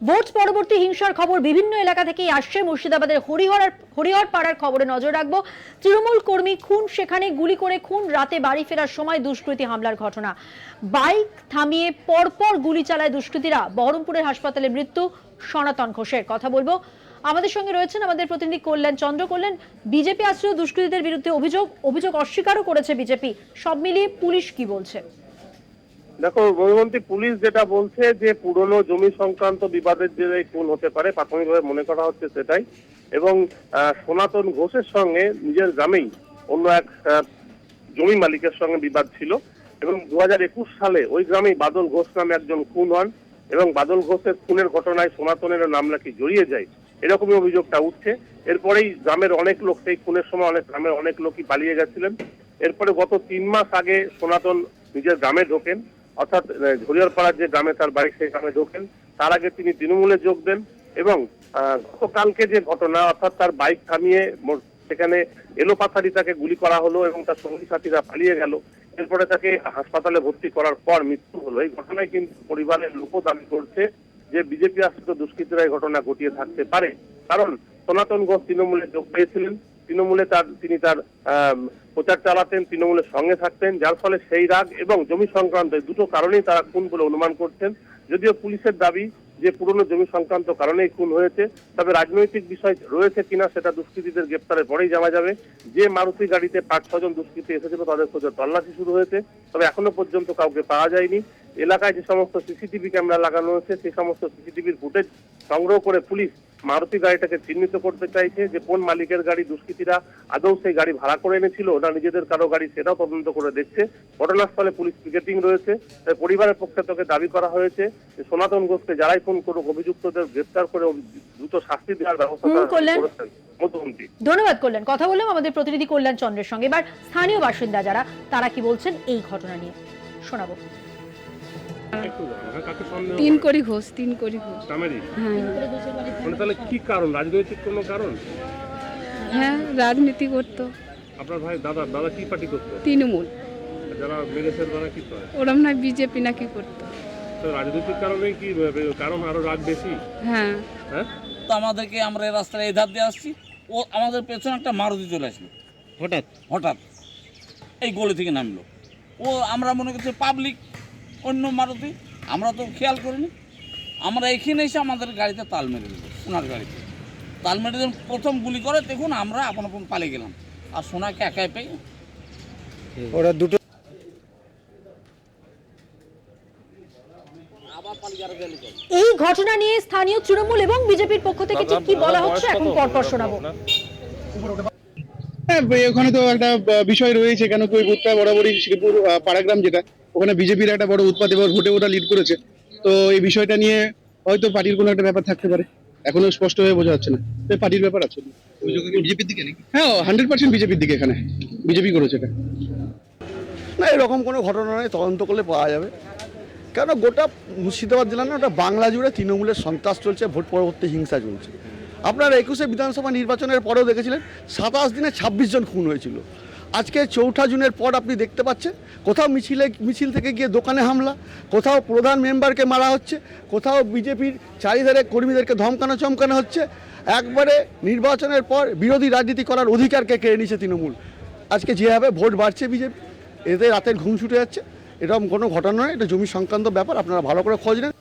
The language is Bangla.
ভোট পরবর্তী হিংসার খবর বিভিন্ন এলাকা থেকেই আসছে। মুর্শিদাবাদের হরিহর পাড়ার খবরে নজর রাখবো। তৃণমূল কর্মী খুন, সেখানে গুলি করে খুন, রাতে বাড়ি ফেরার সময় দুষ্কৃতী হামলার ঘটনা। বাইক থামিয়ে পরপর গুলি চালায় দুষ্কৃতীরা। বহরমপুরের হাসপাতালে মৃত্যু সনাতন ঘোষের। কথা বলবো, আমাদের সঙ্গে রয়েছেন আমাদের প্রতিনিধি কল্যাণ চন্দ্র। কল্যাণ, বিজেপি আশ্রিত দুষ্কৃতীদের বিরুদ্ধে অভিযোগ অস্বীকারও করেছে বিজেপি। সব মিলিয়ে পুলিশ কি বলছে? দেখো মহিমন্তী, পুলিশ যেটা বলছে যে পুরনো জমি সংক্রান্ত বিবাদের জেরে খুন হতে পারে, প্রাথমিকভাবে মনে করা হচ্ছে সেটাই। এবং সনাতন ঘোষের সঙ্গে নিজের গ্রামেই অন্য এক জমি মালিকের সঙ্গে বিবাদ ছিল এবং 2021 সালে ওই গ্রামেই বাদল ঘোষ নামে একজন খুন হন এবং বাদল ঘোষের খুনের ঘটনায় সনাতনের নাম নাকি জড়িয়ে যায়, এরকমই অভিযোগটা উঠছে। এরপরেই গ্রামের অনেক লোক, সেই খুনের সময় গ্রামের অনেক লোকই পালিয়ে গেছিলেন। এরপরে গত 3 মাস আগে সনাতন নিজের গ্রামে ঢোকেন, অর্থাৎ হরিহরপাড়ার যে গ্রামে তার বাড়ি সেই গ্রামে ঢোকেন। তার আগে তিনি তৃণমূলে যোগ দেন এবং গতকালকে যে ঘটনা, অর্থাৎ তার বাইক থামিয়ে সেখানে এলোপাথারি তাকে গুলি করা হলো এবং তার সঙ্গী সাথীরা পালিয়ে গেল। এরপরে তাকে হাসপাতালে ভর্তি করার পর মৃত্যু হলো। এই ঘটনায় কিন্তু পরিবারের লোকও দাবি করছে যে বিজেপি আশ্রিত দুষ্কৃতীরা এই ঘটনা ঘটিয়ে থাকতে পারে, কারণ সনাতন ঘোষ তৃণমূলে যোগ পেয়েছিলেন, তৃণমূলে তিনি তার প্রচার চালাতেন, তৃণমূলের সঙ্গে থাকতেন, যার ফলে সেই রাগ এবং জমি সংক্রান্ত দুটো কারণেই তারা খুন বলে অনুমান করছেন। যদিও পুলিশের দাবি যে পুরনো জমি সংক্রান্ত কারণেই খুন হয়েছে, তবে রাজনৈতিক বিষয় রয়েছে কিনা সেটা দুষ্কৃতীদের গ্রেপ্তারের পরেই জানা যাবে। যে মারুতি গাড়িতে 5-6 জন দুষ্কৃতী এসেছিল তাদের খোঁজে তল্লাশি শুরু হয়েছে, তবে এখনো পর্যন্ত কাউকে পাওয়া যায়নি। এলাকায় যে সমস্ত সিসিটিভি ক্যামেরা লাগানো হয়েছে সেই সমস্ত সিসিটিভির ফুটেজ সংগ্রহ করে পুলিশ মারুতি গাড়িটাকে চিহ্নিত করতে চাইছে যে কোন মালিকের গাড়ি, দুষ্কৃতীরা আদৌ সেই গাড়ি ভাড়া করে এনেছিল না নিজেদের কারো গাড়ি, সেটাও তদন্ত করে দেখছে। ঘটনাস্থলে পুলিশ পিকেটিং রয়েছে। পরিবারের পক্ষ থেকে দাবি করা হয়েছে যে সনাতন ঘোষকে যারাই খুন করুক অভিযুক্তদের গ্রেপ্তার করে দ্রুত শাস্তি দেওয়ার ব্যবস্থা করেছেন। ধন্যবাদ কল্যাণ। কথা বললাম আমাদের প্রতিনিধি কল্যাণ চন্দ্রের সঙ্গে। এবার স্থানীয় বাসিন্দা যারা, তারা কি বলছেন এই ঘটনা নিয়ে শোনাবো। 3 কোটি ঘোষ। তাহলে কি কারণ? রাজনৈতিক কোনো কারণ? হ্যাঁ, রাজনীতি করতো। আপনার ভাই দাদা কি পার্টি করতো? তৃণমূল। যারা মেরেছে তারা কি করে? ওরম না বিজেপি নাকি করতো। তো রাজনৈতিক কারণে কি কারণ আরো রাগ বেশি? হ্যাঁ। তো আমাদেরকে, আমরা এই রাস্তায় এই ধার দিয়ে আসছি, ও আমাদের পেছনে একটা মারুতি চলে আসলো হঠাৎ এই গলি থেকে নামলো। ও আমরা মনে করছি পাবলিক, অন্য মারুতি, আমরা তো খেয়াল করিনি। আমরা এখানে এসে আমাদের গাড়িতে তাল মেরে দিল, সোনার গাড়িতে তাল মেরে দিলাম। প্রথম গুলি করে দেখুন আমরা আপন পালিয়ে গেলাম, আর সোনাকে একাই পেয়ে ওরা দুটো এই ঘটনা নিয়ে স্থানীয় তৃণমূল এবং বিজেপির পক্ষ থেকে ঠিক কি বলা হচ্ছে এখন পরপর শোনাবো। ওখানে তো একটা বিষয় রয়েছে, কেন কি ওই বুথটা বরাবরই শ্রীপুর পাড়াগ্রাম, যেটা ওখানে বিজেপির একটা বড় উৎপাদ এবং ভোটে ওটা লিড করেছে। তো এই বিষয়টা নিয়ে হয়তো পার্টির কোনো একটা ব্যাপার থাকতে পারে, এখনো স্পষ্ট হয়ে বোঝা যাচ্ছে না। পার্টির ব্যাপার আছে। বিজেপির দিকে নাকি? হ্যাঁ, 100% বিজেপির দিকে। এখানে বিজেপি করেছে এটা। না, এরকম কোনো ঘটনা নয়, তদন্ত করলে পাওয়া যাবে। কেন গোটা মুর্শিদাবাদ জেলা না, ওটা বাংলা জুড়ে তৃণমূলের সন্ত্রাস চলছে, ভোট পরবর্তী হিংসা চলছে। আপনারা 21 বিধানসভা নির্বাচনের পরেও দেখেছিলেন 27 দিনে 26 জন খুন হয়েছিল। আজকে 4 জুনের পর আপনি দেখতে পাচ্ছেন কোথাও মিছিল থেকে গিয়ে দোকানে হামলা, কোথাও প্রধান মেম্বারকে মারা হচ্ছে, কোথাও বিজেপির চারিধারে কর্মীদেরকে ধমকানো চমকানো হচ্ছে। একবারে নির্বাচনের পর বিরোধী রাজনীতি করার অধিকারকে কেড়ে নিয়েছে তৃণমূল। আজকে যেভাবে ভোট বাড়ছে বিজেপি, এতে রাতের ঘুম ছুটে যাচ্ছে। এরকম কোনো ঘটনা নয়, এটা জমি সংক্রান্ত ব্যাপার। আপনারা ভালো করে খোঁজ নেন।